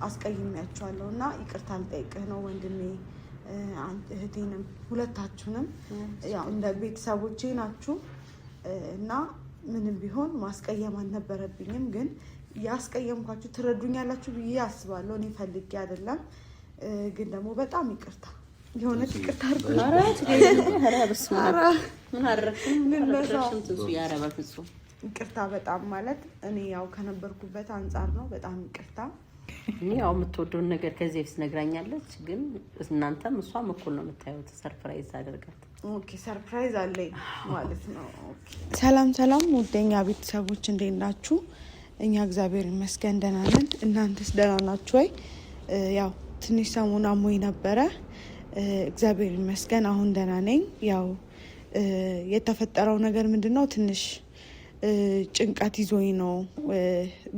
አስቀይሜያችኋለሁና ይቅርታ ልጠይቅህ ነው ወንድሜ። እህቴንም ሁለታችሁንም ያው እንደ ቤተሰቦቼ ናችሁ እና ምንም ቢሆን ማስቀየም አልነበረብኝም። ግን ያስቀየምኳችሁ ትረዱኛላችሁ ብዬ አስባለሁ። እኔ ፈልጌ አይደለም። ግን ደግሞ በጣም ይቅርታ የሆነ ይቅርታ ይቅርታ በጣም ማለት እኔ ያው ከነበርኩበት አንጻር ነው። በጣም ይቅርታ። እኔ ያው የምትወደውን ነገር ከዚህ በፊት ነግራኛለች። ግን እናንተም እሷም እኩል ነው የምታዩት። ሰርፕራይዝ አደርጋት። ኦኬ ሰርፕራይዝ አለኝ ማለት ነው። ኦኬ ሰላም ውደኛ ቤተሰቦች እንዴት ናችሁ? እኛ እግዚአብሔር ይመስገን ደህና ነን። እናንተስ ደህና ናችሁ ወይ? ያው ትንሽ ሰሞኑን አሞኝ ነበረ። እግዚአብሔር ይመስገን አሁን ደህና ነኝ። ያው የተፈጠረው ነገር ምንድነው? ትንሽ ጭንቀት ይዞኝ ነው።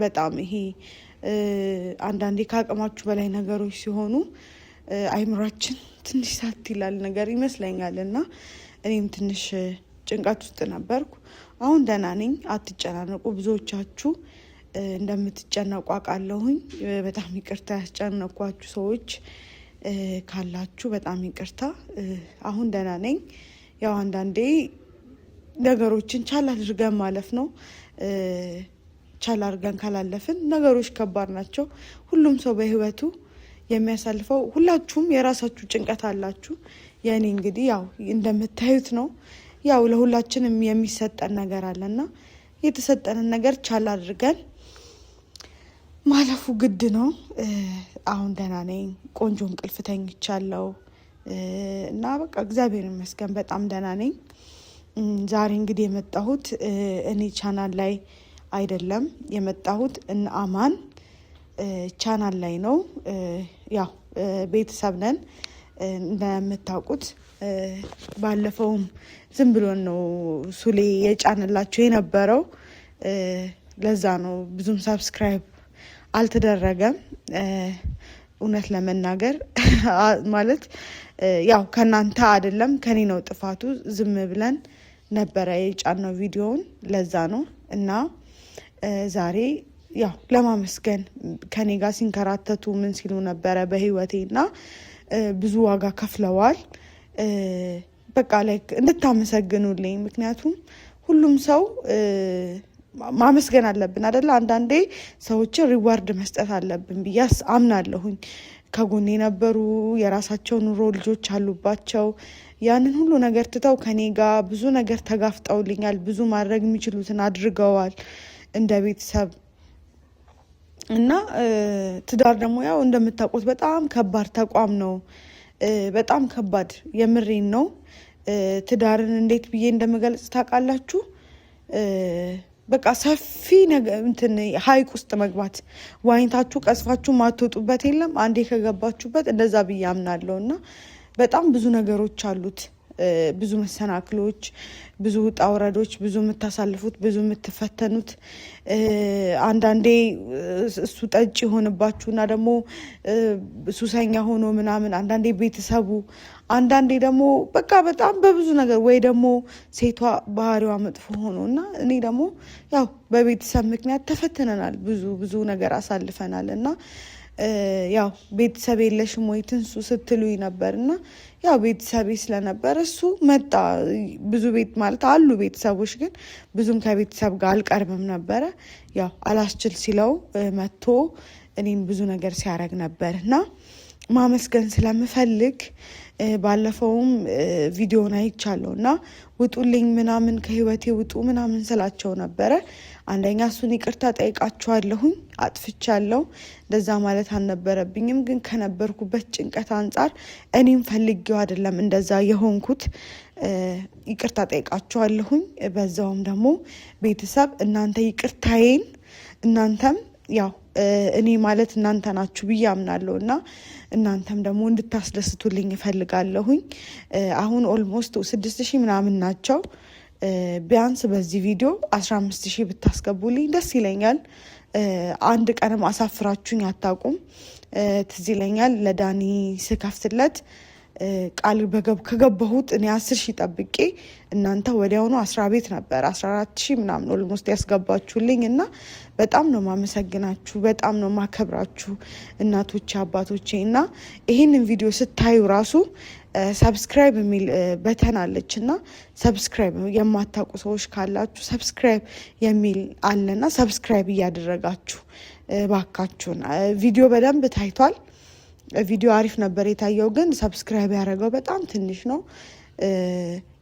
በጣም ይሄ አንዳንዴ ከአቅማችሁ በላይ ነገሮች ሲሆኑ አይምሯችን ትንሽ ሳት ይላል ነገር ይመስለኛል እና እኔም ትንሽ ጭንቀት ውስጥ ነበርኩ። አሁን ደህና ነኝ። አትጨናነቁ። ብዙዎቻችሁ እንደምትጨነቁ አውቃለሁኝ። በጣም ይቅርታ ያስጨነኳችሁ ሰዎች ካላችሁ በጣም ይቅርታ። አሁን ደህና ነኝ። ያው አንዳንዴ ነገሮችን ቻል አድርገን ማለፍ ነው። ቻል አድርገን ካላለፍን ነገሮች ከባድ ናቸው። ሁሉም ሰው በህይወቱ የሚያሳልፈው ሁላችሁም የራሳችሁ ጭንቀት አላችሁ። የኔ እንግዲህ ያው እንደምታዩት ነው። ያው ለሁላችንም የሚሰጠን ነገር አለና የተሰጠንን ነገር ቻል አድርገን ማለፉ ግድ ነው። አሁን ደህና ነኝ። ቆንጆ እንቅልፍ ተኝቻለሁ እና በቃ እግዚአብሔር ይመስገን በጣም ደህና ነኝ። ዛሬ እንግዲህ የመጣሁት እኔ ቻናል ላይ አይደለም የመጣሁት እነ አማን ቻናል ላይ ነው። ያው ቤተሰብ ነን እንደምታውቁት። ባለፈውም ዝም ብሎ ነው ሱሌ የጫንላችሁ የነበረው። ለዛ ነው ብዙም ሰብስክራይብ አልተደረገም። እውነት ለመናገር ማለት ያው ከናንተ አይደለም ከኔ ነው ጥፋቱ። ዝም ብለን ነበረ የጫነው ቪዲዮውን። ለዛ ነው እና ዛሬ ያው ለማመስገን ከኔ ጋር ሲንከራተቱ ምን ሲሉ ነበረ በህይወቴና ብዙ ዋጋ ከፍለዋል። በቃ ላይ እንድታመሰግኑልኝ። ምክንያቱም ሁሉም ሰው ማመስገን አለብን አይደለ? አንዳንዴ ሰዎችን ሪዋርድ መስጠት አለብን ብዬ አምናለሁኝ። ከጎኔ የነበሩ የራሳቸው ኑሮ ልጆች አሉባቸው። ያንን ሁሉ ነገር ትተው ከኔ ጋር ብዙ ነገር ተጋፍጠውልኛል። ብዙ ማድረግ የሚችሉትን አድርገዋል እንደ ቤተሰብ እና ትዳር ደግሞ ያው እንደምታውቁት በጣም ከባድ ተቋም ነው። በጣም ከባድ የምሬን ነው። ትዳርን እንዴት ብዬ እንደምገልጽ ታውቃላችሁ? በቃ ሰፊ ነገር እንትን ሀይቅ ውስጥ መግባት ዋኝታችሁ ቀስፋችሁ ማትወጡበት የለም። አንዴ ከገባችሁበት እንደዛ ብዬ አምናለሁ እና በጣም ብዙ ነገሮች አሉት። ብዙ መሰናክሎች፣ ብዙ ውጣ ውረዶች፣ ብዙ የምታሳልፉት፣ ብዙ የምትፈተኑት። አንዳንዴ እሱ ጠጭ የሆንባችሁና ደግሞ ሱሰኛ ሆኖ ምናምን፣ አንዳንዴ ቤተሰቡ፣ አንዳንዴ ደግሞ በቃ በጣም በብዙ ነገር ወይ ደግሞ ሴቷ ባህሪዋ መጥፎ ሆኖ እና እኔ ደግሞ ያው በቤተሰብ ምክንያት ተፈትነናል። ብዙ ነገር አሳልፈናል እና ያው ቤተሰብ የለሽም ወይ ትንሱ ስትሉኝ ነበር እና ያው ቤተሰቤ ስለነበር እሱ መጣ። ብዙ ቤት ማለት አሉ ቤተሰቦች፣ ግን ብዙም ከቤተሰብ ጋር አልቀርብም ነበረ። ያው አላስችል ሲለው መጥቶ እኔን ብዙ ነገር ሲያደርግ ነበር እና ማመስገን ስለምፈልግ ባለፈውም ቪዲዮን አይቻለሁ እና ውጡልኝ ምናምን ከህይወቴ ውጡ ምናምን ስላቸው ነበረ። አንደኛ እሱን ይቅርታ ጠይቃችኋለሁኝ። አጥፍቻለሁ። እንደዛ ማለት አልነበረብኝም። ግን ከነበርኩበት ጭንቀት አንጻር እኔም ፈልጌው አይደለም እንደዛ የሆንኩት። ይቅርታ ጠይቃችኋለሁኝ። በዛውም ደግሞ ቤተሰብ እናንተ ይቅርታዬን እናንተም ያው እኔ ማለት እናንተ ናችሁ ብዬ አምናለሁ እና እናንተም ደግሞ እንድታስደስቱልኝ እፈልጋለሁኝ። አሁን ኦልሞስት 6,000 ምናምን ናቸው። ቢያንስ በዚህ ቪዲዮ 15,000 ብታስገቡልኝ ደስ ይለኛል። አንድ ቀንም አሳፍራችሁኝ አታውቁም። ትዝ ይለኛል ለዳኒ ስከፍትለት ቃል ከገባሁት እኔ 10,000 ጠብቄ እናንተ ወዲያውኑ 10 ቤት ነበር 14,000 ምናምን ኦልሞስት ያስገባችሁልኝ እና በጣም ነው ማመሰግናችሁ። በጣም ነው ማከብራችሁ እናቶቼ አባቶቼ። እና ይህንን ቪዲዮ ስታዩ ራሱ ሰብስክራይብ የሚል በተን አለች እና ሰብስክራይብ የማታውቁ ሰዎች ካላችሁ ሰብስክራይብ የሚል አለና ሰብስክራይብ እያደረጋችሁ ባካችሁን። ቪዲዮ በደንብ ታይቷል። ቪዲዮ አሪፍ ነበር የታየው፣ ግን ሰብስክራይብ ያደረገው በጣም ትንሽ ነው።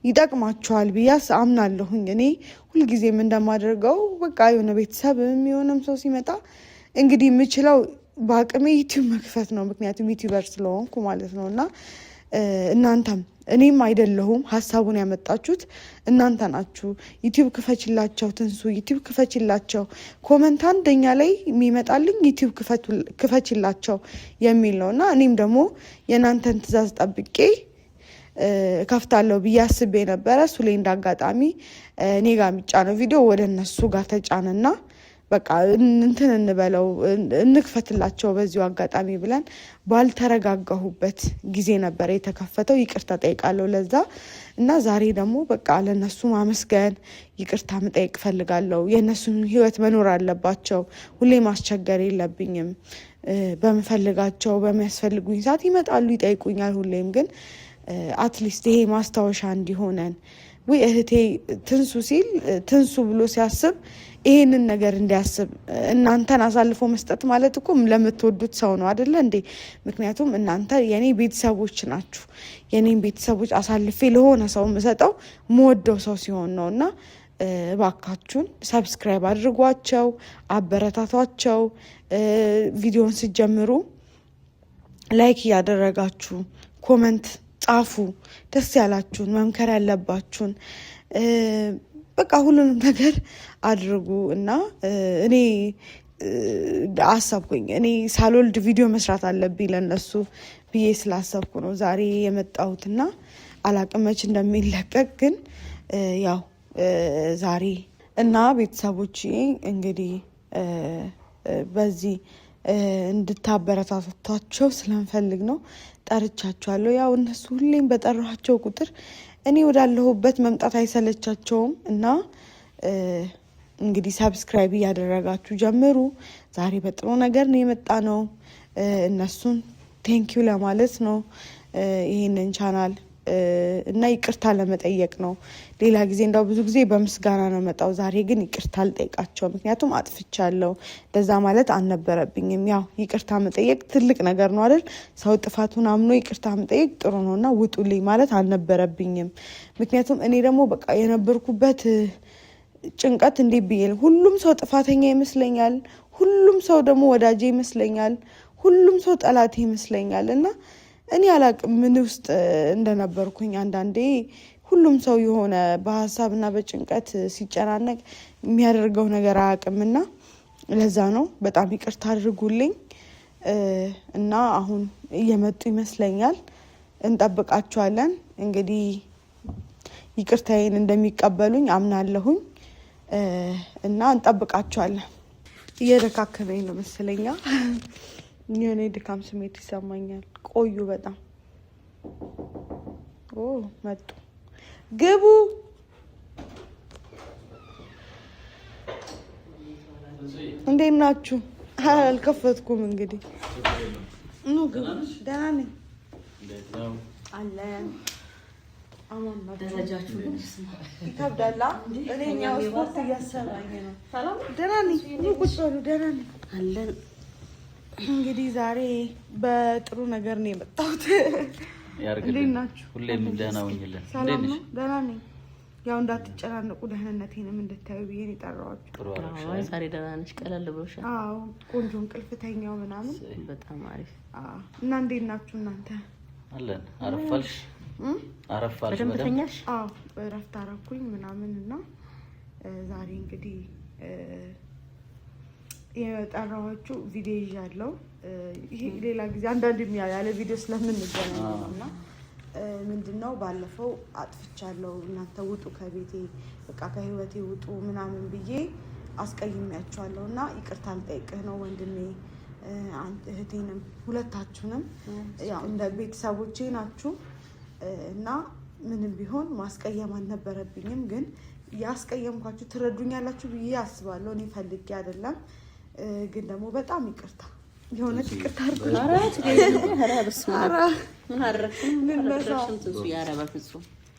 ይጠቅማችኋል ብዬ አምናለሁኝ። እኔ ሁልጊዜም እንደማደርገው በቃ የሆነ ቤተሰብ የሆነም ሰው ሲመጣ እንግዲህ የምችለው በአቅሜ ዩቲዩብ መክፈት ነው፣ ምክንያቱም ዩቲዩበር ስለሆንኩ ማለት ነው። እና እናንተም እኔም አይደለሁም ሀሳቡን ያመጣችሁት እናንተ ናችሁ። ዩቲዩብ ክፈችላቸው ትንሱ፣ ዩቲዩብ ክፈችላቸው። ኮመንት አንደኛ ላይ የሚመጣልኝ ዩቲዩብ ክፈችላቸው የሚል ነው እና እኔም ደግሞ የእናንተን ትዕዛዝ ጠብቄ ከፍታለሁ ብዬ አስቤ ነበረ። እሱ ላይ እንዳጋጣሚ እኔ ጋር የሚጫነው ቪዲዮ ወደ እነሱ ጋር ተጫነና በቃ እንትን እንበለው እንክፈትላቸው በዚሁ አጋጣሚ ብለን ባልተረጋጋሁበት ጊዜ ነበር የተከፈተው። ይቅርታ ጠይቃለሁ ለዛ እና ዛሬ ደግሞ በቃ ለነሱ ማመስገን ይቅርታ መጠየቅ ፈልጋለሁ። የእነሱን ህይወት መኖር አለባቸው። ሁሌ ማስቸገር የለብኝም። በምፈልጋቸው በሚያስፈልጉኝ ሰዓት ይመጣሉ፣ ይጠይቁኛል። ሁሌም ግን አትሊስት ይሄ ማስታወሻ እንዲሆነን ወይ እህቴ ትንሱ ሲል ትንሱ ብሎ ሲያስብ ይሄንን ነገር እንዲያስብ እናንተን አሳልፎ መስጠት ማለት እኮ ለምትወዱት ሰው ነው አይደለ እንዴ? ምክንያቱም እናንተ የኔ ቤተሰቦች ናችሁ። የኔን ቤተሰቦች አሳልፌ ለሆነ ሰው የምሰጠው መወደው ሰው ሲሆን ነው። እና እባካችሁን ሰብስክራይብ አድርጓቸው፣ አበረታቷቸው። ቪዲዮን ስትጀምሩ ላይክ እያደረጋችሁ ኮመንት ጻፉ። ደስ ያላችሁን መምከር ያለባችሁን በቃ ሁሉንም ነገር አድርጉ። እና እኔ አሰብኩኝ እኔ ሳልወልድ ቪዲዮ መስራት አለብኝ ለነሱ ብዬ ስላሰብኩ ነው ዛሬ የመጣሁትና አላቅም መች እንደሚለቀቅ ግን ያው ዛሬ እና ቤተሰቦች እንግዲህ በዚህ እንድታበረታቷቸው ስለምፈልግ ነው ጠርቻቸዋለሁ። ያው እነሱ ሁሌም በጠራኋቸው ቁጥር እኔ ወዳለሁበት መምጣት አይሰለቻቸውም እና እንግዲህ ሰብስክራይብ እያደረጋችሁ ጀምሩ። ዛሬ በጥሩ ነገር ነው የመጣ ነው። እነሱን ቴንኪዩ ለማለት ነው ይህንን ቻናል እና ይቅርታ ለመጠየቅ ነው። ሌላ ጊዜ እንዳው ብዙ ጊዜ በምስጋና ነው መጣው። ዛሬ ግን ይቅርታ ልጠይቃቸው፣ ምክንያቱም አጥፍቻለሁ። ለዛ ማለት አልነበረብኝም። ያው ይቅርታ መጠየቅ ትልቅ ነገር ነው አይደል? ሰው ጥፋቱን አምኖ ይቅርታ መጠየቅ ጥሩ ነው እና ውጡልኝ ማለት አልነበረብኝም። ምክንያቱም እኔ ደግሞ በቃ የነበርኩበት ጭንቀት እንዴት ብዬ ሁሉም ሰው ጥፋተኛ ይመስለኛል፣ ሁሉም ሰው ደግሞ ወዳጄ ይመስለኛል፣ ሁሉም ሰው ጠላቴ ይመስለኛል እና እኔ አላቅም ምን ውስጥ እንደነበርኩኝ። አንዳንዴ ሁሉም ሰው የሆነ በሀሳብና በጭንቀት ሲጨናነቅ የሚያደርገው ነገር አያቅምና ለዛ ነው። በጣም ይቅርታ አድርጉልኝ እና አሁን እየመጡ ይመስለኛል። እንጠብቃቸዋለን። እንግዲህ ይቅርታዬን እንደሚቀበሉኝ አምናለሁኝ እና እንጠብቃቸዋለን። እየደካከመኝ ነው መሰለኛ፣ የኔ ድካም ስሜት ይሰማኛል። ቆዩ በጣም መጡ። ግቡ። እንዴት ናችሁ? አልከፈትኩም እንግዲህ ኑ ግቡ። ደህና ነኝ አለን። ደረጃችሁ ይከብዳላ። እኔ ስፖርት እያሰራኝ ነው። ደህና ነኝ። ቁጭ በሉ። ደህና ነኝ አለን። እንግዲህ ዛሬ በጥሩ ነገር ነው የመጣሁት። እንዴት ናችሁ? ሁሌም ደህና ሆኝልን። ሰላም ነው? ደህና ነኝ። ያው እንዳትጨናነቁ ደህንነቴንም እንድታዩ ብዬ ነው የጠራኋችሁ። ዛሬ ደህና ነሽ? ቀለል ብሎሻል? አዎ ቆንጆ እንቅልፍ ተኛው ምናምን። በጣም አሪፍ። እና እንዴት ናችሁ እናንተ? አለን። አረፋልሽ? አረፋልሽ? በደንብ ተኛሽ? አዎ እረፍት አረኩኝ ምናምን እና ዛሬ እንግዲህ የጠራኋችሁ ቪዲዮ ይዣለሁ። ይሄ ሌላ ጊዜ አንዳንድ ያለ ቪዲዮ ስለምንገናኝ ነው እና ምንድነው ባለፈው አጥፍቻለሁ፣ እናንተ ውጡ ከቤቴ በቃ ከህይወቴ ውጡ ምናምን ብዬ አስቀይሜያቸዋለሁ እና ይቅርታ ልጠይቅህ ነው ወንድሜ። እህቴንም ሁለታችሁንም ያው እንደ ቤተሰቦቼ ናችሁ እና ምንም ቢሆን ማስቀየም አልነበረብኝም። ግን ያስቀየምኳችሁ ትረዱኛላችሁ ብዬ አስባለሁ። እኔ ፈልጌ አይደለም። ግን ደግሞ በጣም ይቅርታ የሆነ ይቅርታ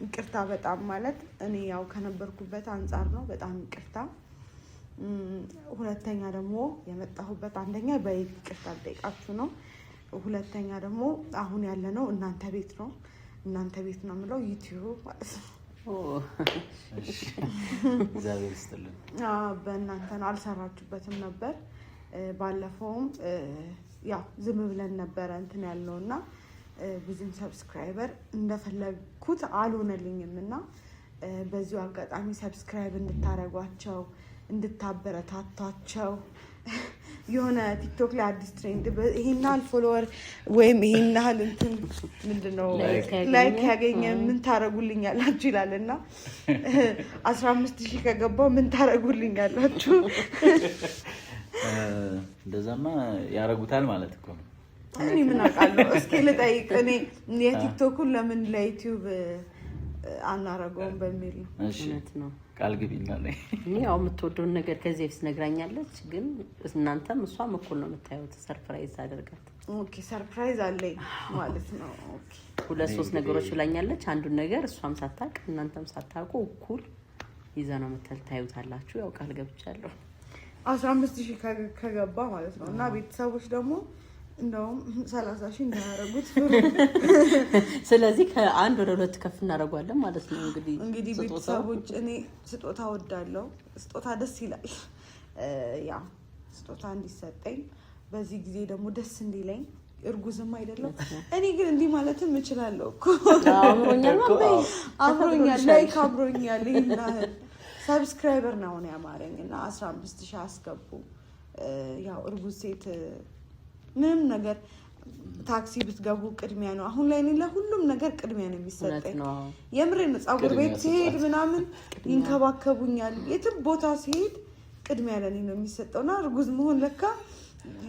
ይቅርታ በጣም ማለት እኔ ያው ከነበርኩበት አንጻር ነው። በጣም ይቅርታ። ሁለተኛ ደግሞ የመጣሁበት አንደኛ በይቅርታ ልጠይቃችሁ ነው። ሁለተኛ ደግሞ አሁን ያለነው እናንተ ቤት ነው። እናንተ ቤት ነው የምለው ዩቲዩብ ማለት ነው። እግዚአብሔር ይስጥልን። በእናንተ ነው። አልሰራችሁበትም ነበር። ባለፈውም ያው ዝም ብለን ነበረ እንትን ያልነው እና ብዙም ሰብስክራይበር እንደፈለግኩት አልሆነልኝም እና በዚሁ አጋጣሚ ሰብስክራይብ እንድታረጓቸው እንድታበረታቷቸው የሆነ ቲክቶክ ላይ አዲስ ትሬንድ ይሄን ያህል ፎሎወር ወይም ይሄን ያህል እንትን ምንድነው ላይክ ያገኘ ምን ታረጉልኛላችሁ ይላልና 15000 ከገባው ምን ታረጉልኛላችሁ? እንደዛማ ያረጉታል ማለት እኮ ነው። እኔ ምን አውቃለሁ። እስኪ ልጠይቅ። እኔ የቲክቶኩን ለምን ለዩቲዩብ አናረገውም በሚል ነው። ቃል ግቢና ላይ ያው የምትወደውን ነገር ከዚህ በፊት ነግራኛለች። ግን እናንተም እሷም እኩል ነው የምታዩት። ሰርፕራይዝ አደርጋት። ኦኬ ሰርፕራይዝ አለኝ ማለት ነው። ኦኬ 2-3 ነገሮች ብላኛለች። አንዱን ነገር እሷም ሳታውቅ እናንተም ሳታውቁ እኩል ይዛ ነው የምታዩታላችሁ። ያው ቃል ገብቻለሁ 15000 ከገባ ማለት ነው። እና ቤተሰቦች ደግሞ እንደውም 30,000 እንዳያረጉት። ስለዚህ ከ1 ወደ 2 ከፍ እናደርጋለን ማለት ነው። እንግዲህ ቤተሰቦች እኔ ስጦታ ወዳለሁ። ስጦታ ደስ ይላል። ያ ስጦታ እንዲሰጠኝ በዚህ ጊዜ ደግሞ ደስ እንዲለኝ እርጉዝም አይደለም። እኔ ግን እንዲህ ማለትም እችላለሁ እኮ አብሮኛል ላይክ አብሮኛል ይልና ሰብስክራይበር ነው ያማረኝ እና 15000 አስገቡ። ያው እርጉዝ ሴት ምንም ነገር ታክሲ ብትገቡ ቅድሚያ ነው። አሁን ላይ እኔ ለሁሉም ነገር ቅድሚያ ነው የሚሰጠኝ። የምሬን ነው። ፀጉር ቤት ሲሄድ ምናምን ይንከባከቡኛል። የትም ቦታ ሲሄድ ቅድሚያ ለኔ ነው የሚሰጠውና እርጉዝ መሆን ለካ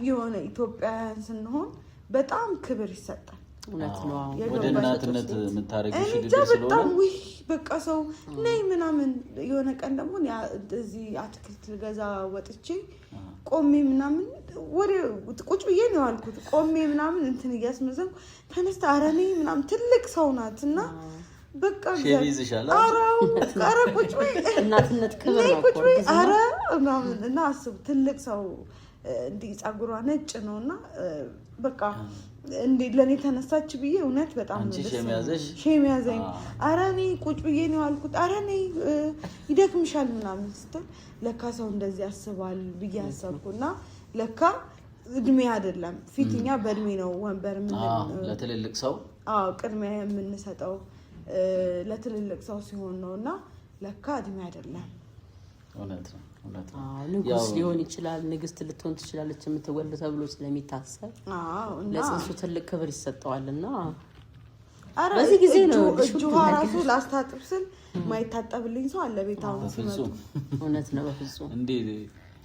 የሆነ ኢትዮጵያውያን ስንሆን በጣም ክብር ይሰጣል። እውነት ነው። ወደ እናትነት የምታረጊሽ ልጅ በጣም በቃ ሰው ነይ ምናምን የሆነ ቀን ደግሞ እዚህ አትክልት ልገዛ ወጥቼ ቆሜ ምናምን ወደ ቁጭ ብዬ ነው ያልኩት። ቆሜ ምናምን እንትን እያስመዘንኩ ተነስታ ኧረ ነይ ምናምን ትልቅ ሰው ናትና በቃ ሸሚዝሻል ኧረ ቁጭ በይ እናትነት ክብር ነው ቁጭ በይ ኧረ ምናምን እና አስቡ ትልቅ ሰው እንዲህ ፀጉሯ ነጭ ነውና በቃ እንዴ ለኔ ተነሳች ብዬ እውነት በጣም ነው ሸሚያዘኝ። ኧረ እኔ ቁጭ ብዬ ነው ያልኩት። ኧረ እኔ ይደክምሻል ምናምን ስትል ለካ ሰው እንደዚህ ያስባል ብዬ አሰብኩና ለካ እድሜ አይደለም ፊትኛ በእድሜ ነው ወንበር ለትልልቅ ሰው ቅድሚያ የምንሰጠው ለትልልቅ ሰው ሲሆን ነውና ለካ እድሜ አይደለም። እውነት ነው። ንጉስ ሊሆን ይችላል፣ ንግስት ልትሆን ትችላለች የምትወልድ ተብሎ ስለሚታሰብ ለጽንሱ ትልቅ ክብር ይሰጠዋልና በዚህ ጊዜ ነው እጁ ራሱ ላስታጥብ ስል ማይታጠብልኝ ሰው አለ ቤታው ሲመጡ። እውነት ነው። በፍጹም እንዴ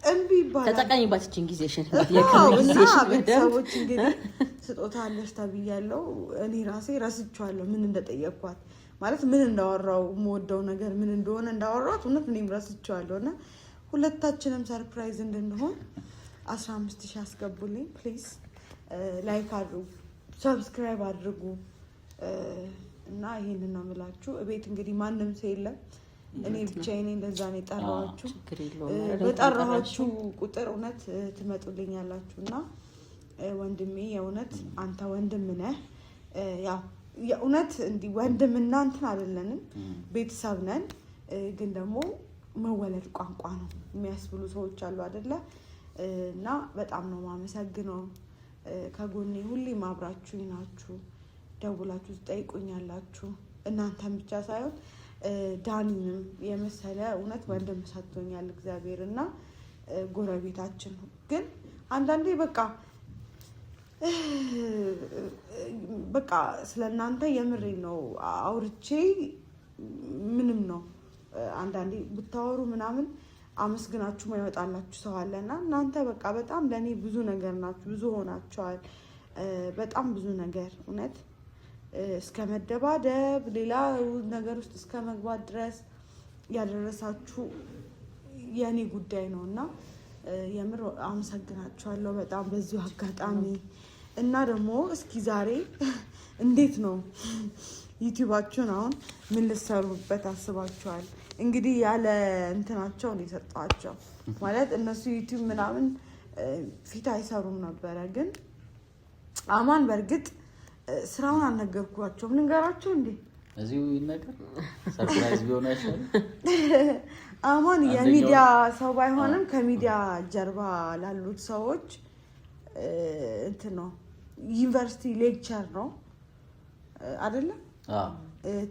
እንቢ ይባላል። ተጠቃሚባት እቺን ጊዜሽን ቤተሰቦች እንግዲህ ስጦታ አለሽ ተብያለሁ። እኔ ራሴ ረስቼዋለሁ ምን እንደጠየቅኳት ማለት ምን እንዳወራው የምወደው ነገር ምን እንደሆነ እንዳወራሁት እውነት እኔም ረስቼዋለሁና ሁለታችንም ሰርፕራይዝ እንድንሆን 15000 አስገቡልኝ ፕሊዝ። ላይክ አድርጉ፣ ሰብስክራይብ አድርጉ እና ይሄንን ነው የምላችሁ። እቤት እንግዲህ ማንም ሰው የለም። እኔ ብቻዬን እንደዛ ነው የጠራኋችሁ። በጠራኋችሁ ቁጥር እውነት ትመጡልኛላችሁና ወንድሜ የእውነት አንተ ወንድም ነህ። ያው የእውነት እንዲህ ወንድምና እንትን አይደለንም ቤተሰብ ነን። ግን ደግሞ መወለድ ቋንቋ ነው የሚያስብሉ ሰዎች አሉ አይደለ? እና በጣም ነው ማመሰግነው። ከጎኔ ሁሌም አብራችሁኝ ናችሁ። ደውላችሁ ትጠይቁኛላችሁ። እናንተም ብቻ ሳይሆን ዳኒንም የመሰለ እውነት ወንድም ሰጥቶኛል እግዚአብሔር እና ጎረቤታችን። ግን አንዳንዴ በቃ ስለናንተ የምሬ ነው አውርቼ ምንም ነው አንዳንዴ ብታወሩ ምናምን አመስግናችሁ ማይወጣላችሁ ሰው አለና እናንተ በቃ በጣም ለኔ ብዙ ነገር ናችሁ፣ ብዙ ሆናችኋል። በጣም ብዙ ነገር እውነት እስከ መደባደብ ሌላ ነገር ውስጥ እስከ መግባት ድረስ ያደረሳችሁ የኔ ጉዳይ ነውና የምር አመሰግናችኋለሁ በጣም በዚሁ አጋጣሚ። እና ደግሞ እስኪ ዛሬ እንዴት ነው ዩቲዩባችሁን አሁን ምን ልትሰሩበት አስባችኋል? እንግዲህ ያለ እንትናቸው ነው የሰጧቸው ማለት እነሱ ዩቲዩብ ምናምን ፊት አይሰሩም ነበረ። ግን አማን በእርግጥ ስራውን አልነገርኳቸውም። ልንገራቸው እንዴ እዚሁ ይነገር ሰርፕራይዝ ቢሆን አይሻልም? አማን የሚዲያ ሰው ባይሆንም ከሚዲያ ጀርባ ላሉት ሰዎች እንትን ነው ዩኒቨርሲቲ ሌክቸር ነው አይደለ?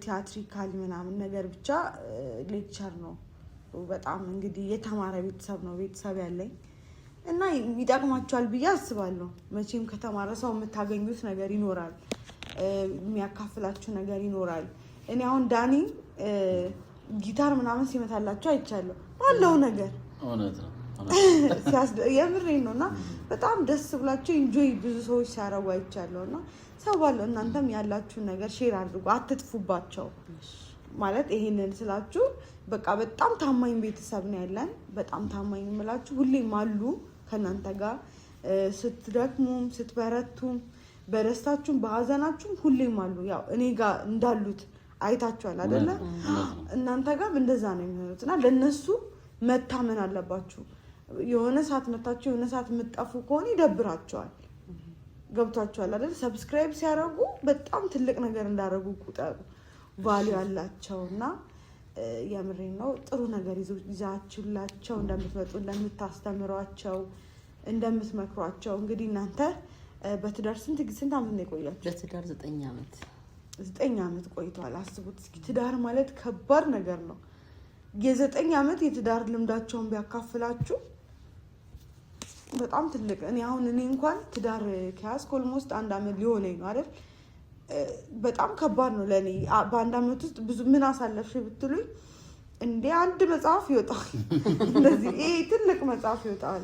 ቲያትሪካል ምናምን ነገር ብቻ ሌክቸር ነው። በጣም እንግዲህ የተማረ ቤተሰብ ነው ቤተሰብ ያለኝ እና ይጠቅማቸዋል ብዬ አስባለሁ። መቼም ከተማረ ሰው የምታገኙት ነገር ይኖራል፣ የሚያካፍላችሁ ነገር ይኖራል። እኔ አሁን ዳኒ ጊታር ምናምን ሲመታላችሁ አይቻለሁ ባለው ነገር እውነት ነው የምሬን ነው። እና በጣም ደስ ብላችሁ ኢንጆይ ብዙ ሰዎች ሲያረጉ አይቻለሁ። እና ሰው ባለው እናንተም ያላችሁን ነገር ሼር አድርጉ፣ አትጥፉባቸው። ማለት ይሄንን ስላችሁ በቃ በጣም ታማኝ ቤተሰብ ነው ያለን። በጣም ታማኝ የምላችሁ ሁሌም አሉ ከእናንተ ጋር ስትደክሙም ስትበረቱም በደስታችሁም በሀዘናችሁም ሁሌም አሉ። ያው እኔ ጋር እንዳሉት አይታችኋል አይደለ? እናንተ ጋር እንደዛ ነው የሚሆኑት እና ለነሱ መታመን አለባችሁ። የሆነ ሰዓት መታችሁ የሆነ ሰዓት የምትጠፉ ከሆነ ይደብራቸዋል። ገብቷቸዋል አይደል? ሰብስክራይብ ሲያደርጉ በጣም ትልቅ ነገር እንዳደረጉ ቁጠሩ። ቫልዩ ያላቸው እና የምሬን ነው ጥሩ ነገር ይዛችሁላቸው እንደምትመጡ እንደምታስተምሯቸው እንደምትመክሯቸው። እንግዲህ እናንተ በትዳር ስንት ዓመት ነው የቆያችሁ? በትዳር 9 ዓመት 9 ዓመት ቆይቷል። አስቡት እስኪ ትዳር ማለት ከባድ ነገር ነው። የ9 ዓመት የትዳር ልምዳቸውን ቢያካፍላችሁ በጣም ትልቅ። እኔ እንኳን ትዳር ከያዝኩ ኦልሞስት 1 ዓመት ሊሆነኝ ነው አይደል? በጣም ከባድ ነው ለኔ። በ1 ዓመት ውስጥ ብዙ ምን አሳለፍሽ ብትሉኝ እንዴ 1 መጽሐፍ ይወጣል። እንደዚህ ይሄ ትልቅ መጽሐፍ ይወጣል።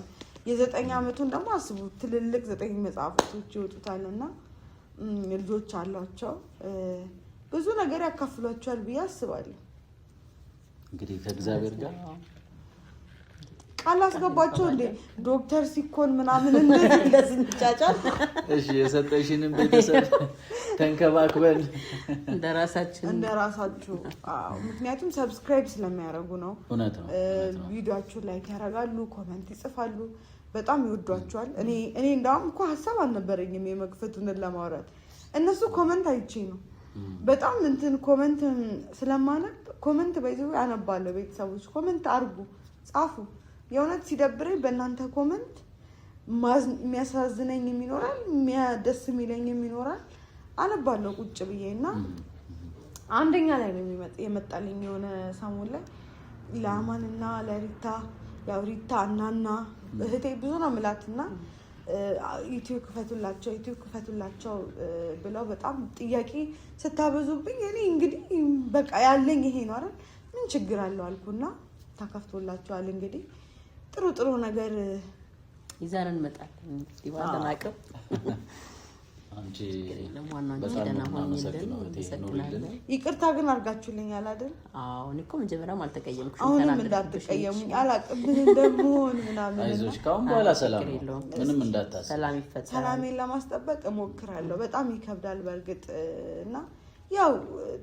የ9 ዓመቱን ደግሞ አስቡ ትልልቅ 9 መጽሐፎች ይወጡታልና ልጆች አሏቸው ብዙ ነገር ያካፍሏቸዋል ብዬ አስባለሁ። እንግዲህ ከእግዚአብሔር ጋር ቃል አስገባቸው እንዴ ዶክተር ሲኮን ምናምን እንደዚህ እንጫጫል። እሺ የሰጠሽንም ቤተሰብ ተንከባክበን እንደራሳችሁ። ምክንያቱም ሰብስክራይብ ስለሚያደርጉ ነው። እውነት ነው። ቪዲዮአችሁን ላይክ ያደርጋሉ፣ ኮሜንት ይጽፋሉ፣ በጣም ይወዷቸዋል። እኔ እንዳውም እኮ ሀሳብ አልነበረኝም የመክፈቱን ለማውራት። እነሱ ኮሜንት አይቼ ነው በጣም እንትን ኮሜንት ስለማነብ ኮሜንት በይዘው አነባለሁ። ቤተሰቦች ኮሜንት አርጉ፣ ጻፉ። የእውነት ሲደብረኝ በእናንተ ኮሜንት የሚያሳዝነኝ ይኖራል፣ ደስ የሚለኝ ይኖራል። አነባለሁ ቁጭ ብዬ እና አንደኛ ላይ ነው የመጣልኝ የሆነ ሰሞን ላይ ለአማንና ለሪታ ያው ሪታ እናና እህቴ ብዙ ነው የምላትና ዩቲዩብ ክፈቱላቸው ብለው በጣም ጥያቄ ስታበዙብኝ እኔ እንግዲህ በቃ ያለኝ ይሄ ነው አይደል ምን ችግር አለው አልኩና ተከፍቶላቸዋል። እንግዲህ ጥሩ ነገር ይዛን እንመጣለን። ይባላል አቀብ አንቺ ይቅርታ ግን አድርጋችሁልኛል አይደል? አዎ እኔ እኮ መጀመሪያም አልተቀየምኩሽ። አሁንም እንዳትቀየሙኝ አላቅም እንደምሆን ምናምን። አይዞሽ ካሁን በኋላ ሰላም ነው፣ ምንም እንዳታስብ። ሰላም ይፈጠራል። ሰላሜን ለማስጠበቅ እሞክራለሁ። በጣም ይከብዳል በእርግጥ እና ያው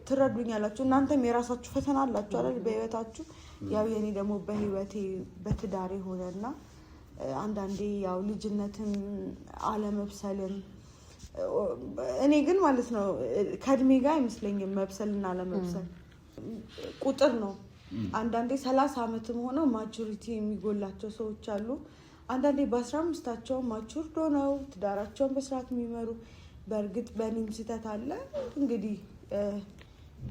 ትረዱኛላችሁ። እናንተም የራሳችሁ ፈተና አላችሁ አይደል በህይወታችሁ። ያው የኔ ደግሞ በህይወቴ በትዳሬ ሆነና አንዳንዴ ያው ልጅነትም አለመብሰልም እኔ ግን ማለት ነው ከእድሜ ጋር አይመስለኝም መብሰልና አለመብሰል ቁጥር ነው። አንዳንዴ 30 ዓመትም ሆነው ማቹሪቲ የሚጎላቸው ሰዎች አሉ። አንዳንዴ በ15ቸው ማቹርድ ሆነው ትዳራቸውን በስርዓት የሚመሩ። በእርግጥ በእኔም ስህተት አለ እንግዲህ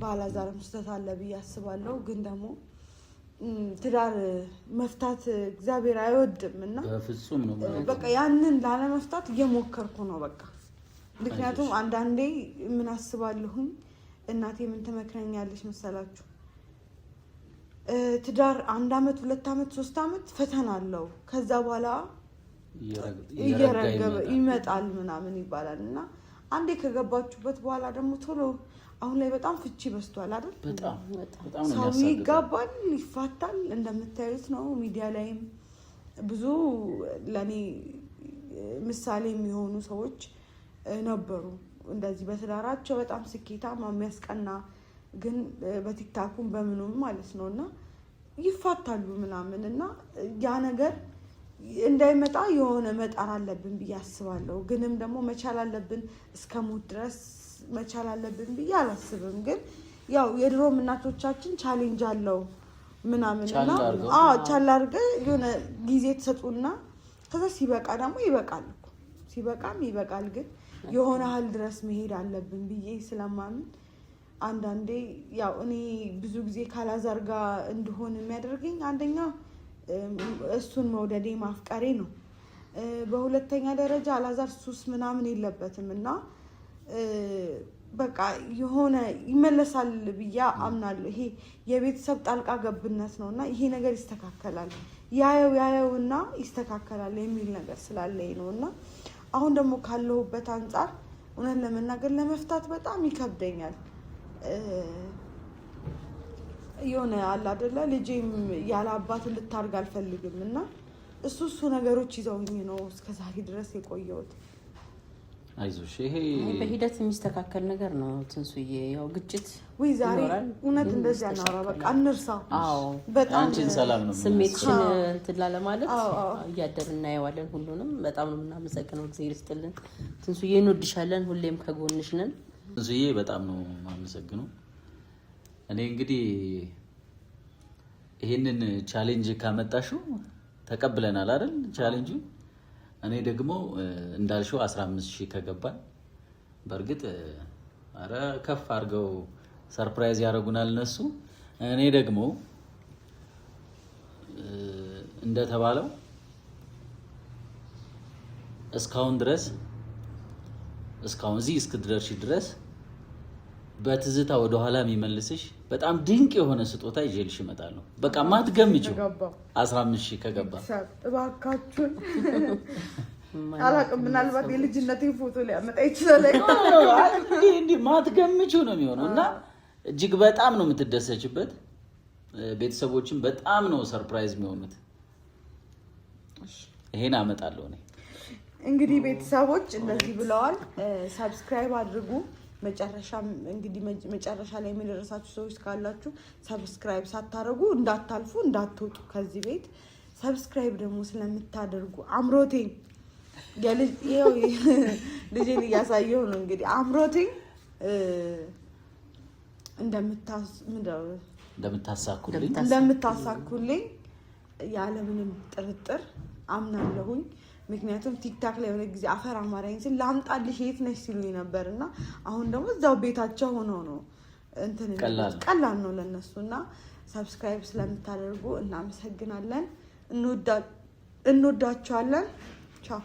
ባላዛርም ስህተት አለ ብዬ አስባለሁ። ግን ደግሞ ትዳር መፍታት እግዚአብሔር አይወድም እና በፍጹም ነው በቃ ያንን ላለመፍታት እየሞከርኩ ነው በቃ። ምክንያቱም አንዳንዴ ምን አስባለሁኝ እናቴ ምን ትመክረኛለች መሰላችሁ? ትዳር 1 አመት 2 አመት 3 አመት ፈተና አለው። ከዛ በኋላ እየረገበ ይመጣል ምናምን ይባላል እና አንዴ ከገባችሁበት በኋላ ደግሞ ቶሎ አሁን ላይ በጣም ፍቺ በዝቷል አይደል? በጣም ሰው ይጋባል፣ ይፋታል። እንደምታዩት ነው። ሚዲያ ላይም ብዙ ለኔ ምሳሌ የሚሆኑ ሰዎች ነበሩ እንደዚህ በትዳራቸው በጣም ስኬታማ የሚያስቀና ግን በቲክታኩም በምኑም ማለት ነውና ይፋታሉ ምናምን እና ያ ነገር እንዳይመጣ የሆነ መጣር አለብን ብዬ አስባለሁ። ግንም ደግሞ መቻል አለብን እስከ ሞት ድረስ መቻል አለብን ብዬ አላስብም። ግን ያው የድሮ እናቶቻችን ቻሌንጅ አለው ምናምንና ቻል አድርገህ የሆነ ጊዜ ተሰጡና ከዛ ሲበቃ ደግሞ ይበቃል እኮ ሲበቃም ይበቃል። ግን የሆነ ሀል ድረስ መሄድ አለብን ብዬ ስለማምን አንዳንዴ ያው እኔ ብዙ ጊዜ ካላዛር ጋር እንደሆነ የሚያደርገኝ አንደኛ እሱን መውደዴ ማፍቀሬ ነው። በሁለተኛ ደረጃ አላዛር ሱስ ምናምን የለበትም እና በቃ የሆነ ይመለሳል ብዬ አምናለሁ። ይሄ የቤተሰብ ጣልቃ ገብነት ነውና ይሄ ነገር ይስተካከላል ያየውና ይስተካከላል የሚል ነገር ስላለኝ ነውና አሁን ደግሞ ካለሁበት አንፃር እውነት ለመናገር ለመፍታት በጣም ይከብደኛል። የሆነ አለ አይደለ ልጄም ያለ አባት እንድታርግ አልፈልግም እና እሱ ነገሮች ይዘውኝ ነው እስከዛሬ ድረስ የቆየሁት። አይዞሽ ይሄ በሂደት የሚስተካከል ነገር ነው። ትንሱዬ ያው ግጭት ወይ ዛሬ እውነት እንደዚህ አናወራ በቃ እንርሳው። በጣም አንቺን ሰላም ነው ስሜትሽን እንትን ለማለት እያደር እናየዋለን። ሁሉንም በጣም ነው የምናመሰግነው። እግዚአብሔር ይስጥልን ትንሱዬ፣ እንወድሻለን። ሁሌም ከጎንሽ ነን። ትንሱዬ በጣም ነው የማመሰግነው። እኔ እንግዲህ ይሄንን ቻሌንጅ ካመጣሽው ተቀብለናል አይደል? ቻሌንጁ እኔ ደግሞ እንዳልሽው 15000 ከገባን በእርግጥ አረ ከፍ አድርገው ሰርፕራይዝ ያደርጉናል እነሱ። እኔ ደግሞ እንደተባለው እስካሁን እዚህ እስክትደርሺ ድረስ በትዝታ ወደ ኋላ የሚመልስሽ በጣም ድንቅ የሆነ ስጦታ ይዤልሽ እመጣለሁ። በቃ ማትገምጪው 15000 ከገባ እባካችሁን አላውቅም፣ ምናልባት የልጅነቴን ፎቶ ሊያመጣ ይችላል። እንዲህ ማትገምጪው ነው የሚሆነው እና እጅግ በጣም ነው የምትደሰችበት። ቤተሰቦችን በጣም ነው ሰርፕራይዝ የሚሆኑት። ይሄን አመጣለሁ እኔ። እንግዲህ ቤተሰቦች እንደዚህ ብለዋል። ሰብስክራይብ አድርጉ። መጨረሻ ላይ የሚደርሳችሁ ሰዎች ካላችሁ ሰብስክራይብ ሳታደርጉ እንዳታልፉ፣ እንዳትወጡ ከዚህ ቤት። ሰብስክራይብ ደግሞ ስለምታደርጉ አምሮቴን ልጄን እያሳየው ነው እንግዲህ አምሮቴን እንደምታሳኩልኝ ያለምንም ጥርጥር አምናለሁኝ። ምክንያቱም ቲክታክ ላይ የሆነ ጊዜ አፈር አማራኝ ስል ላምጣልሽ የት ነሽ ሲሉኝ ነበርና አሁን ደግሞ እዛው ቤታቸው ሆኖ ነው ቀላል ነው ለነሱና ሰብስክራይብ ስለምታደርጉ እናመሰግናለን። እንወዳቸዋለን። ቻው።